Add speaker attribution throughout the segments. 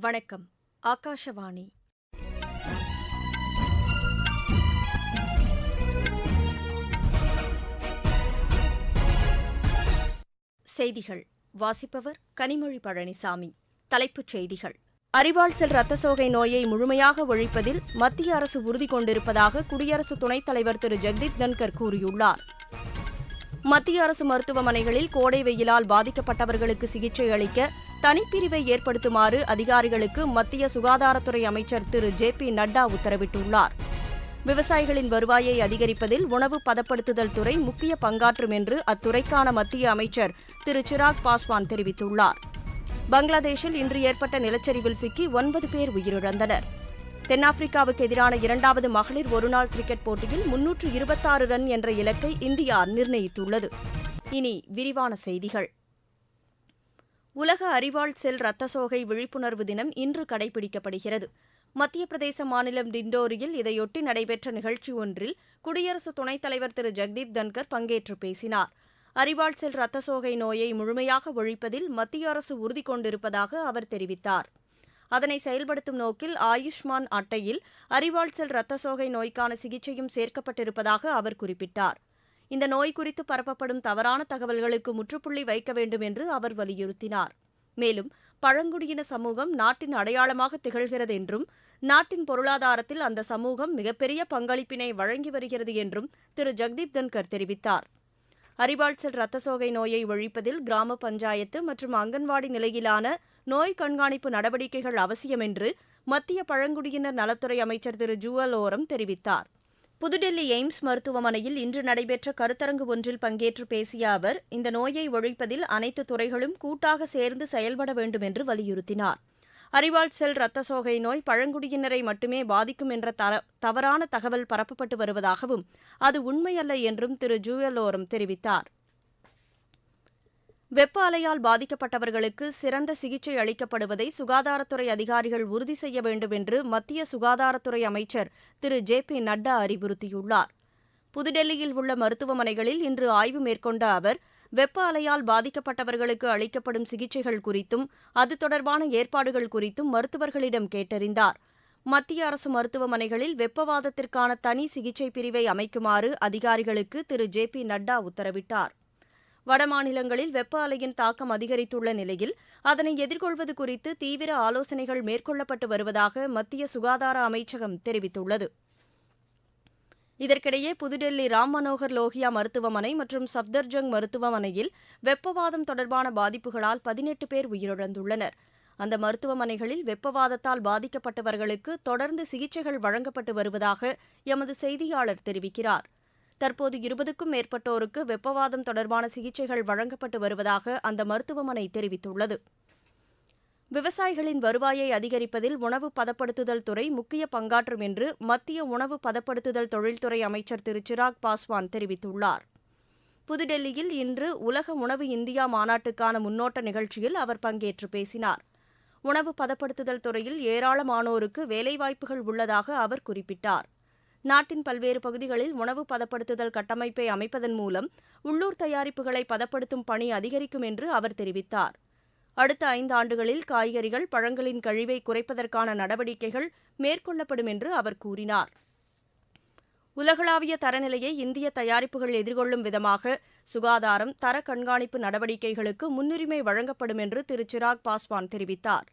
Speaker 1: வணக்கம். ஆகாஷவாணி. செய்திகள் வாசிப்பவர் கனிமொழி பழனிசாமி. தலைப்புச் செய்திகள். அரிவாள் செல் இரத்த சோகை நோயை முழுமையாக ஒழிப்பதில் மத்திய அரசு உறுதி கொண்டிருப்பதாக குடியரசு துணைத் தலைவர் திரு ஜெகதீப் தன்கர் கூறியுள்ளார். மத்திய அரசு மருத்துவமனைகளில் கோடை வெயிலால் பாதிக்கப்பட்டவர்களுக்கு சிகிச்சை அளிக்க தனிப்பிரிவை ஏற்படுத்துமாறு அதிகாரிகளுக்கு மத்திய சுகாதாரத்துறை அமைச்சர் திரு ஜே.பி. நட்டா உத்தரவிட்டுள்ளார். விவசாயிகளின் வருவாயை அதிகரிப்பதில் உணவு பதப்படுத்துதல் துறை முக்கிய பங்காற்றும் என்று அத்துறைக்கான மத்திய அமைச்சர் திரு சிராக் பாஸ்வான் தெரிவித்துள்ளார். பங்களாதேஷில் இன்று ஏற்பட்ட நிலச்சரிவில் சிக்கி 9 பேர் உயிரிழந்தனர். தென்னாப்பிரிக்காவுக்கு எதிரான 2வது மகளிர் ஒருநாள் கிரிக்கெட் போட்டியில் 326 ரன் என்ற இலக்கை இந்தியா நிர்ணயித்துள்ளது. இனி விரிவான செய்திகள். உலக அரிவாள் செல் இரத்த சோகை விழிப்புணர்வு தினம் இன்று கடைபிடிக்கப்படுகிறது. மத்திய பிரதேச மாநிலம் டிண்டோரியில் இதையொட்டி நடைபெற்ற நிகழ்ச்சி ஒன்றில் குடியரசு துணைத் தலைவர் திரு ஜெகதீப் தன்கர் பங்கேற்று பேசினார். அரிவாள் செல் இரத்த சோகை நோயை முழுமையாக ஒழிப்பதில் மத்திய அரசு உறுதி கொண்டிருப்பதாக அவர் தெரிவித்தார். அதனை செயல்படுத்தும் நோக்கில் ஆயுஷ்மான் அட்டையில் அரிவாள் செல் இரத்த சோகை நோய்க்கான சிகிச்சையும் சேர்க்கப்பட்டிருப்பதாக அவர் குறிப்பிட்டார். இந்த நோய் குறித்து பரப்பப்படும் தவறான தகவல்களுக்கு முற்றுப்புள்ளி வைக்க வேண்டும் என்று அவர் வலியுறுத்தினார். மேலும் பழங்குடியின சமூகம் நாட்டின் அடையாளமாக திகழ்கிறது என்றும் நாட்டின் பொருளாதாரத்தில் அந்த சமூகம் மிகப்பெரிய பங்களிப்பினை வழங்கி வருகிறது என்றும் திரு ஜெகதீப் தன்கர் தெரிவித்தார். அரிவாள் செல் இரத்த சோகை நோயை ஒழிப்பதில் கிராம பஞ்சாயத்து மற்றும் அங்கன்வாடி நிலையிலான நோய் கண்காணிப்பு நடவடிக்கைகள் அவசியம் என்று மத்திய பழங்குடியினர் நலத்துறை அமைச்சர் திரு ஜுவல் ஓரம் தெரிவித்தார். புதுடெல்லி எய்ம்ஸ் மருத்துவமனையில் இன்று நடைபெற்ற கருத்தரங்கு ஒன்றில் பங்கேற்று பேசிய அவர் இந்த நோயை ஒழிப்பதில் அனைத்து துறைகளும் கூட்டாக சேர்ந்து செயல்பட வேண்டும் என்று வலியுறுத்தினார். அரிவாள் செல் இரத்த சோகை நோய் பழங்குடியினரை மட்டுமே பாதிக்கும் என்ற தவறான தகவல் பரப்பப்பட்டு வருவதாகவும் அது உண்மையல்ல என்றும் திரு ஜுவல் ஓரம் தெரிவித்தார். வெப்ப அலையால் பாதிக்கப்பட்டவர்களுக்கு சிறந்த சிகிச்சை அளிக்கப்படுவதை சுகாதாரத்துறை அதிகாரிகள் உறுதி செய்ய வேண்டும் என்று மத்திய சுகாதாரத்துறை அமைச்சர் திரு ஜே.பி. நட்டா அறிவுறுத்தியுள்ளார். புதுடெல்லியில் உள்ள மருத்துவமனைகளில் இன்று ஆய்வு மேற்கொண்ட அவர் வெப்ப அலையால் பாதிக்கப்பட்டவர்களுக்கு அளிக்கப்படும் சிகிச்சைகள் குறித்தும் அது தொடர்பான ஏற்பாடுகள் குறித்தும் மருத்துவர்களிடம் கேட்டறிந்தார். மத்திய அரசு மருத்துவமனைகளில் வெப்பவாதத்திற்கான தனி சிகிச்சை பிரிவை அமைக்குமாறு அதிகாரிகளுக்கு திரு ஜே.பி. நட்டா உத்தரவிட்டார். வடமாநிலங்களில் வெப்ப அலையின் தாக்கம் அதிகரித்துள்ள நிலையில் அதனை எதிர்கொள்வது குறித்து தீவிர ஆலோசனைகள் மேற்கொள்ளப்பட்டு வருவதாக மத்திய சுகாதார அமைச்சகம் தெரிவித்துள்ளது. இதற்கிடையே புதுடெல்லி ராம் மனோகர் லோகியா மருத்துவமனை மற்றும் சப்தர்ஜங் மருத்துவமனையில் வெப்பவாதம் தொடர்பான பாதிப்புகளால் 18 பேர் உயிரிழந்துள்ளனர். அந்த மருத்துவமனைகளில் வெப்பவாதத்தால் பாதிக்கப்பட்டவர்களுக்கு தொடர்ந்து சிகிச்சைகள் வழங்கப்பட்டு வருவதாக எமது செய்தியாளர் தெரிவிக்கிறார். தற்போது 20க்கும் மேற்பட்டோருக்கு வெப்பவாதம் தொடர்பான சிகிச்சைகள் வழங்கப்பட்டு வருவதாக அந்த மருத்துவமனை தெரிவித்துள்ளது. விவசாயிகளின் வருவாயை அதிகரிப்பதில் உணவு பதப்படுத்துதல் துறை முக்கிய பங்காற்றும் என்று மத்திய உணவு பதப்படுத்துதல் தொழில்துறை அமைச்சர் திரு சிராக் பாஸ்வான் தெரிவித்துள்ளார். புதுடெல்லியில் இன்று உலக உணவு இந்தியா மாநாட்டுக்கான முன்னோட்ட நிகழ்ச்சியில் அவர் பங்கேற்று பேசினார். உணவு பதப்படுத்துதல் துறையில் ஏராளமானோருக்கு வேலைவாய்ப்புகள் உள்ளதாக அவர் குறிப்பிட்டார். நாட்டின் பல்வேறு பகுதிகளில் உணவு பதப்படுத்துதல் கட்டமைப்பை அமைப்பதன் மூலம் உள்ளூர் தயாரிப்புகளை பதப்படுத்தும் பணி அதிகரிக்கும் என்று அவர் தெரிவித்தார். அடுத்த 5 ஆண்டுகளில் காய்கறிகள், பழங்களின் கழிவை குறைப்பதற்கான நடவடிக்கைகள் மேற்கொள்ளப்படும் என்று அவர் கூறினார். உலகளாவிய தரநிலையை இந்திய தயாரிப்புகள் எதிர்கொள்ளும் விதமாக சுகாதாரம், தர கண்காணிப்பு நடவடிக்கைகளுக்கு முன்னுரிமை வழங்கப்படும் என்று திரு சிராக் பாஸ்வான் தெரிவித்தார்.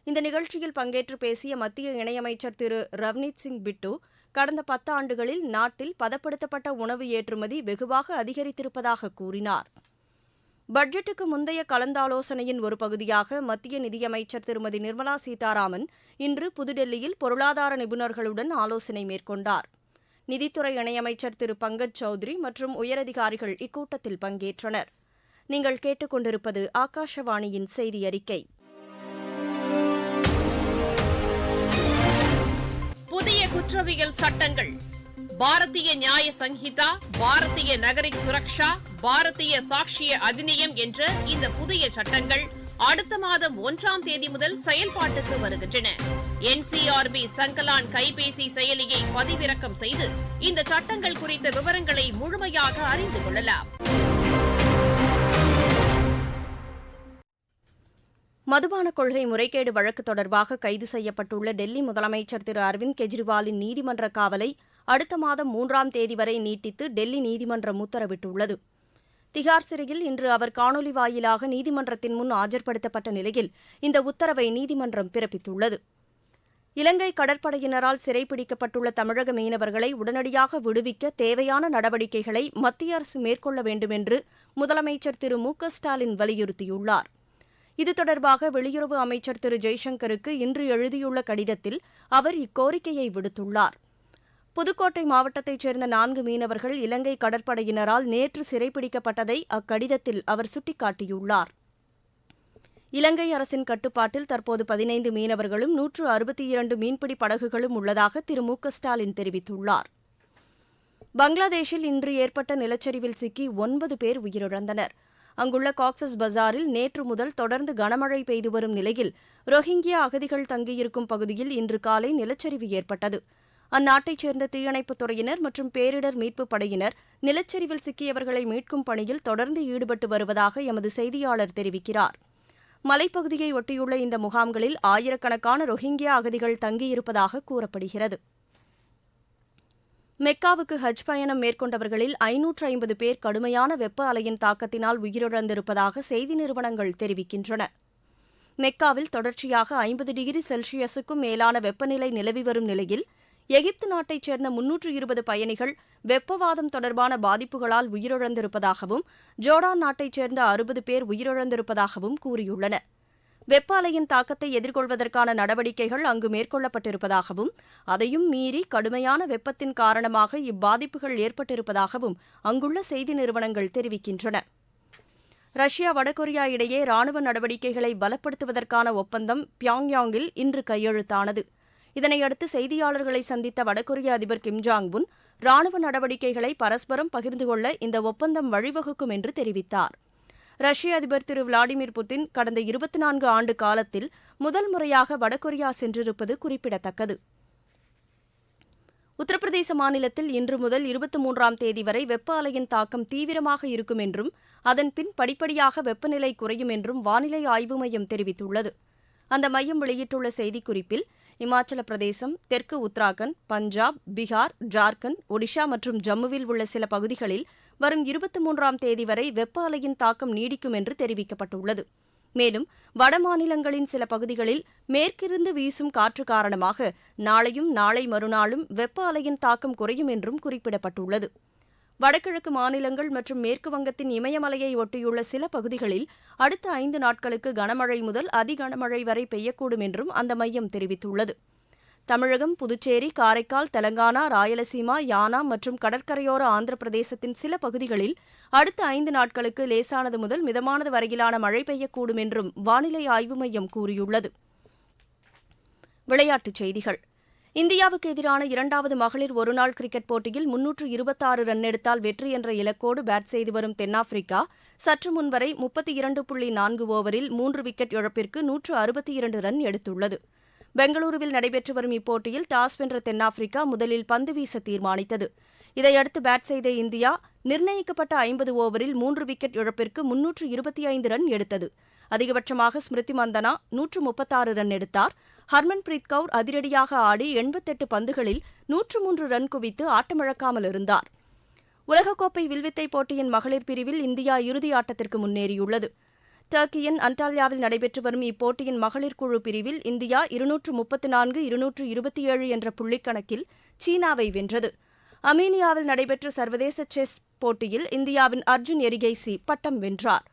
Speaker 1: இந்த நிகழ்ச்சியில் பங்கேற்று பேசிய மத்திய இணையமைச்சர் திரு ரவ்னீத் சிங் பிட்டு கடந்த 10 ஆண்டுகளில் நாட்டில் பதப்படுத்தப்பட்ட உணவு ஏற்றுமதி வெகுவாக அதிகரித்திருப்பதாக கூறினார். பட்ஜெட்டுக்கு முந்தைய கலந்தாலோசனையின் ஒரு பகுதியாக மத்திய நிதியமைச்சர் திருமதி நிர்மலா சீதாராமன் இன்று புதுடெல்லியில் பொருளாதார நிபுணர்களுடன் ஆலோசனை மேற்கொண்டார். நிதித்துறை இணையமைச்சர் திரு பங்கஜ் சௌத்ரி மற்றும் உயரதிகாரிகள் இக்கூட்டத்தில் பங்கேற்றனர். நீங்கள் கேட்டுக்கொண்டிருப்பது ஆகாஷவாணியின் செய்தி அறிக்கை.
Speaker 2: புதிய குற்றவியல் சட்டங்கள், பாரதிய நியாய சங்கிதா, பாரதிய நகரிக் சுரக்ஷா, பாரதிய சாக்ஷிய அதிநியம் என்ற இந்த புதிய சட்டங்கள் அடுத்த மாதம் 1ஆம் தேதி முதல் செயல்பாட்டுக்கு வருகின்றன. NCRB சங்கலான் கைபேசி செயலியை பதிவிறக்கம் செய்து இந்த சட்டங்கள் குறித்த விவரங்களை முழுமையாக அறிந்து கொள்ளலாம்.
Speaker 1: மதுபான கொள்கை முறைகேடு வழக்கு தொடர்பாக கைது செய்யப்பட்டுள்ள டெல்லி முதலமைச்சர் திரு அரவிந்த் கெஜ்ரிவாலின் நீதிமன்ற காவலை அடுத்த மாதம் 3ஆம் தேதி வரை நீட்டித்து டெல்லி நீதிமன்றம் உத்தரவிட்டுள்ளது. திகார் சிறையில் இன்று அவர் காணொலி வாயிலாக நீதிமன்றத்தின் முன் ஆஜர்படுத்தப்பட்ட நிலையில் இந்த உத்தரவை நீதிமன்றம் பிறப்பித்துள்ளது. இலங்கை கடற்படையினரால் சிறைப்பிடிக்கப்பட்டுள்ள தமிழக மீனவர்களை உடனடியாக விடுவிக்க தேவையான நடவடிக்கைகளை மத்திய அரசு மேற்கொள்ள வேண்டும் என்று முதலமைச்சர் திரு மு.க.ஸ்டாலின் வலியுறுத்தியுள்ளார். இது தொடர்பாக வெளியுறவு அமைச்சர் திரு ஜெய்சங்கருக்கு இன்று எழுதியுள்ள கடிதத்தில் அவர் இக்கோரிக்கையை விடுத்துள்ளார். புதுக்கோட்டை மாவட்டத்தைச் சேர்ந்த 4 மீனவர்கள் இலங்கை கடற்படையினரால் நேற்று சிறைப்பிடிக்கப்பட்டதை அக்கடிதத்தில் அவர் சுட்டிக்காட்டியுள்ளார். இலங்கை அரசின் கட்டுப்பாட்டில் தற்போது 15 மீனவர்களும் 162 மீன்பிடி படகுகளும் உள்ளதாக திரு மு.க.ஸ்டாலின் தெரிவித்துள்ளார். பங்களாதேஷில் இன்று ஏற்பட்ட நிலச்சரிவில் சிக்கி 9 பேர் உயிரிழந்தனர். அங்குள்ள காக்சஸ் பஜாரில் நேற்று முதல் தொடர்ந்து கனமழை பெய்து வரும் நிலையில் ரோஹிங்கியா அகதிகள் தங்கியிருக்கும் பகுதியில் இன்று காலை நிலச்சரிவு ஏற்பட்டது. அந்நாட்டைச் சேர்ந்த தீயணைப்புத் துறையினர் மற்றும் பேரிடர் மீட்புப் படையினர் நிலச்சரிவில் சிக்கியவர்களை மீட்கும் பணியில் தொடர்ந்து ஈடுபட்டு வருவதாக எமது செய்தியாளர் தெரிவிக்கிறார். மலைப்பகுதியை ஒட்டியுள்ள இந்த முகாம்களில் ஆயிரக்கணக்கான ரோஹிங்கியா அகதிகள் தங்கியிருப்பதாக கூறப்படுகிறது. மெக்காவுக்கு ஹஜ் பயணம் மேற்கொண்டவர்களில் 550 பேர் கடுமையான வெப்ப அலையின் தாக்கத்தினால் உயிரிழந்திருப்பதாக செய்தி நிறுவனங்கள் தெரிவிக்கின்றன. மெக்காவில் தொடர்ச்சியாக 50 டிகிரி செல்சியஸுக்கும் மேலான வெப்பநிலை நிலவி வரும் நிலையில் எகிப்து நாட்டைச் சேர்ந்த 320 பயணிகள் வெப்பவாதம் தொடர்பான பாதிப்புகளால் உயிரிழந்திருப்பதாகவும் ஜோர்டான் நாட்டைச் சேர்ந்த 60 பேர் உயிரிழந்திருப்பதாகவும் கூறியுள்ளன. வெப்ப அலையின் தாக்கத்தை எதிர்கொள்வதற்கான நடவடிக்கைகள் அங்கு மேற்கொள்ளப்பட்டிருப்பதாகவும் அதையும் மீறி கடுமையான வெப்பத்தின் காரணமாக இப்பாதிப்புகள் ஏற்பட்டிருப்பதாகவும் அங்குள்ள செய்தி நிறுவனங்கள் தெரிவிக்கின்றன. ரஷ்யா வடகொரியா இடையே ராணுவ நடவடிக்கைகளை பலப்படுத்துவதற்கான ஒப்பந்தம் பியாங்யாங்கில் இன்று கையெழுத்தானது. இதனையடுத்து செய்தியாளர்களை சந்தித்த வடகொரிய அதிபர் கிம் ஜாங் உன் ராணுவ நடவடிக்கைகளை பரஸ்பரம் பகிர்ந்து கொள்ள இந்த ஒப்பந்தம் வழிவகுக்கும் என்று தெரிவித்தார். ரஷ்ய அதிபர் திரு விளாடிமிர் புட்டின் கடந்த 24 ஆண்டு காலத்தில் முதல் முறையாக வடகொரியா சென்றிருப்பது குறிப்பிடத்தக்கது. உத்தரப்பிரதேச மாநிலத்தில் இன்று முதல் 23ஆம் தேதி வரை வெப்ப அலையின் தாக்கம் தீவிரமாக இருக்கும் என்றும் அதன்பின் படிப்படியாக வெப்பநிலை குறையும் என்றும் வானிலை ஆய்வு மையம் தெரிவித்துள்ளது. அந்த மையம் வெளியிட்டுள்ள செய்திக்குறிப்பில் இமாச்சல பிரதேசம், தெற்கு உத்தராகண்ட், பஞ்சாப், பீகார், ஜார்க்கண்ட், ஒடிஷா மற்றும் ஜம்முவில் உள்ள சில பகுதிகளில் வரும் 23ஆம் தேதி வரை வெப்ப அலையின் தாக்கம் நீடிக்கும் என்று தெரிவிக்கப்பட்டுள்ளது. மேலும் வட மாநிலங்களின் சில பகுதிகளில் மேற்கிருந்து வீசும் காற்று காரணமாக நாளையும் நாளை மறுநாளும் வெப்ப அலையின் தாக்கம் குறையும் என்றும் குறிப்பிடப்பட்டுள்ளது. வடகிழக்கு மாநிலங்கள் மற்றும் மேற்கு வங்கத்தின் இமயமலையை ஒட்டியுள்ள சில பகுதிகளில் அடுத்த 5 நாட்களுக்கு கனமழை முதல் அதிகனமழை வரை பெய்யக்கூடும் என்றும் அந்த மையம் தெரிவித்துள்ளது. தமிழகம், புதுச்சேரி, காரைக்கால், தெலங்கானா, ராயலசீமா, யானாம் மற்றும் கடற்கரையோர ஆந்திர பிரதேசத்தின் சில பகுதிகளில் அடுத்த 5 நாட்களுக்கு லேசானது முதல் மிதமானது வரையிலான மழை பெய்யக்கூடும் என்றும் வானிலை ஆய்வு மையம் கூறியுள்ளது. விளையாட்டுச் செய்திகள். இந்தியாவுக்கு எதிரான 2வது மகளிர் ஒருநாள் கிரிக்கெட் போட்டியில் 326 ரன் எடுத்தால் வெற்றி என்ற இலக்கோடு பேட் செய்து வரும் தென்னாப்பிரிக்கா சற்று முன்வரை 32.4 ஓவரில் 3 விக்கெட் இழப்பிற்கு 162 ரன் எடுத்துள்ளது. பெங்களூருவில் நடைபெற்று வரும் இப்போட்டியில் டாஸ் வென்ற தென்னாப்பிரிக்கா முதலில் பந்து வீச தீர்மானித்தது. இதையடுத்து பேட் செய்த இந்தியா நிர்ணயிக்கப்பட்ட 50 ஓவரில் 3 விக்கெட் இழப்பிற்கு 325 ரன் எடுத்தது. அதிகபட்சமாக ஸ்மிருதி மந்தனா 136 ரன் எடுத்தார். ஹர்மன்பிரீத் கவுர் அதிரடியாக ஆடி 88 பந்துகளில் 103 ரன் குவித்து ஆட்டமிழக்காமல் இருந்தார். உலகக்கோப்பை வில்வித்தை போட்டியின் மகளிர் பிரிவில் இந்தியா இறுதி ஆட்டத்திற்கு முன்னேறியுள்ளது. டர்க்கியின் அன்டாலியாவில் நடைபெற்று வரும் இப்போட்டியின் மகளிர் குழு பிரிவில் இந்தியா 234-227 என்ற புள்ளிக்கணக்கில் சீனாவை வென்றது. அர்மீனியாவில் நடைபெற்ற சர்வதேச செஸ் போட்டியில் இந்தியாவின் அர்ஜுன் எரிகைசி பட்டம் வென்றார்.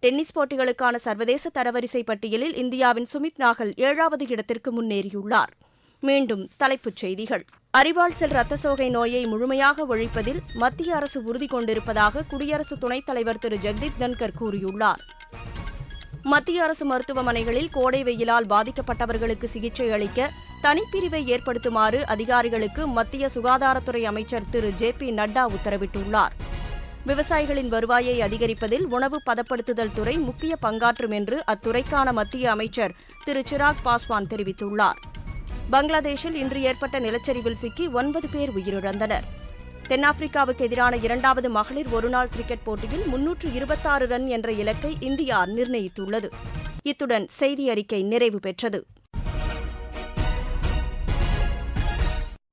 Speaker 1: டென்னிஸ் போட்டிகளுக்கான சர்வதேச தரவரிசை பட்டியலில் இந்தியாவின் சுமித் நாகல் 7வது இடத்திற்கு முன்னேறியுள்ளார். மீண்டும் தலைப்புச் செய்திகள். அறிவாள் செல் இரத்த சோகை நோயை முழுமையாக ஒழிப்பதில் மத்திய அரசு உறுதி கொண்டிருப்பதாக குடியரசு துணைத் தலைவர் திரு ஜெகதீப் தன்கர் கூறியுள்ளார். மத்திய அரசு மருத்துவமனைகளில் கோடை வெயிலால் பாதிக்கப்பட்டவர்களுக்கு சிகிச்சை அளிக்க தனிப்பிரிவை ஏற்படுத்துமாறு அதிகாரிகளுக்கு மத்திய சுகாதாரத்துறை அமைச்சர் திரு ஜே.பி. நட்டா உத்தரவிட்டுள்ளார். விவசாயிகளின் வருவாயை அதிகரிப்பதில் உணவு பதப்படுத்துதல் துறை முக்கிய பங்காற்றும் என்று அத்துறைக்கான மத்திய அமைச்சர் திரு சிராக் பாஸ்வான் தெரிவித்துள்ளார். பங்களாதேஷில் இன்று ஏற்பட்ட நிலச்சரிவில் சிக்கி 9 பேர் உயிரிழந்தனர். தென்னாப்பிரிக்காவுக்கு எதிரான 2வது மகளிர் ஒருநாள் கிரிக்கெட் போட்டியில் 326 ரன் என்ற இலக்கை இந்தியா நிர்ணயித்துள்ளது. இத்துடன் செய்தி அறிக்கை நிறைவு பெற்றது.